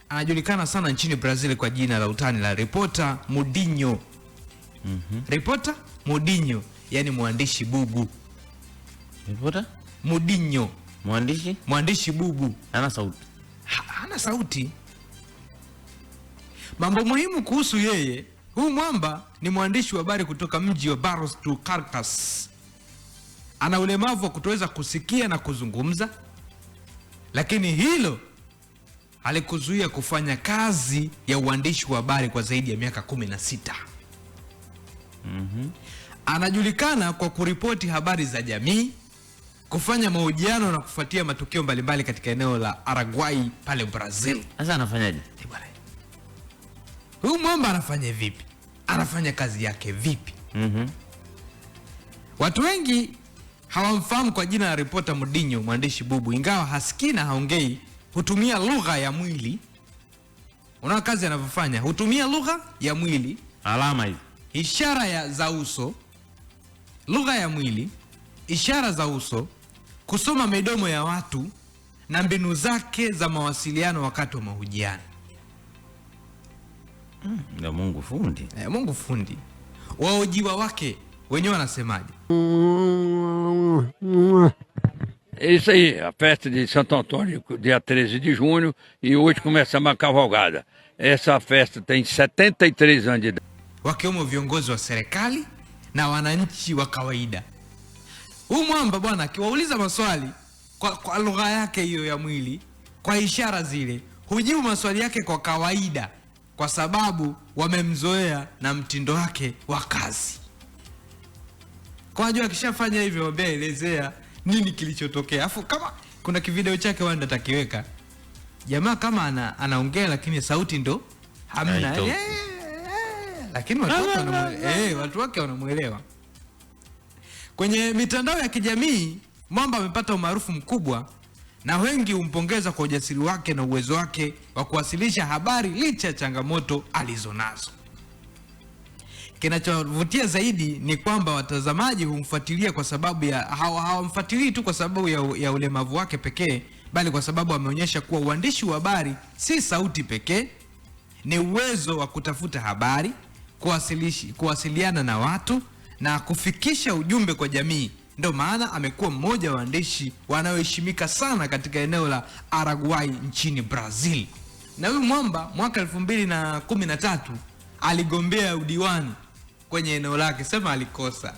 Anajulikana sana nchini Brazil kwa jina la utani la Reporter Mudinho. Reporter Mudinho, yani mwandishi bubu. Reporter Mudinho, mwandishi bubu. Hana sauti. Hana sauti. Mambo muhimu kuhusu yeye, huyu mwamba ni mwandishi wa habari kutoka mji wa Barros do Carcas. Ana ulemavu wa kutoweza kusikia na kuzungumza, lakini hilo halikuzuia kufanya kazi ya uandishi wa habari kwa zaidi ya miaka 16. Anajulikana kwa kuripoti habari za jamii, kufanya mahojiano na kufuatia matukio mbalimbali katika eneo la Araguai pale Brazil. Sasa anafanyaje? Huyu mwamba anafanya vipi? Anafanya kazi yake vipi? Watu wengi hawamfahamu kwa jina la Reporter Mudinho, mwandishi bubu, ingawa hasikii na haongei. Hutumia lugha ya mwili. Unaona kazi anavyofanya? Hutumia lugha ya mwili, alama hizi, ishara za uso, lugha ya mwili, ishara za uso, kusoma midomo ya watu na mbinu zake za mawasiliano wakati wa mahojiano. Mungu fundi. Mungu fundi. Wahojiwa wake wenyewe wanasemaje? É isso aí, a festa de Santo Antônio, dia 13 de junho, e hoje começamos a cavalgada. Essa festa tem 73 anos de idade. Wakiwemo viongozi wa serikali na wananchi wa kawaida. Huyu mwamba bwana akiwauliza maswali kwa lugha yake hiyo ya mwili, kwa ishara zile, hujibu maswali yake kwa kawaida kwa sababu wamemzoea na mtindo wake wa kazi. Kwa hiyo akishafanya hivyo wameelezea nini kilichotokea. Afu kama kuna kivideo chake wanda atakiweka. Jamaa kama anaongea lakini sauti ndo hamna. Lakini watu wake wanamuelewa. Kwenye mitandao ya kijamii, mwamba amepata umaarufu mkubwa na wengi humpongeza kwa ujasiri wake na uwezo wake wa kuwasilisha habari licha ya changamoto alizonazo. Kinachovutia zaidi ni kwamba watazamaji humfuatilia kwa sababu ya hawamfuatilii tu kwa sababu ya ulemavu wake pekee, bali kwa sababu ameonyesha kuwa uandishi wa habari si sauti pekee, ni uwezo wa kutafuta habari, kuwasiliana na watu na kufikisha ujumbe kwa jamii. Ndio maana amekuwa mmoja wa waandishi wanaoheshimika sana katika eneo la Araguai nchini Brazil. Na huyu mwamba mwaka 2013 aligombea udiwani kwenye eneo lake, sema alikosa.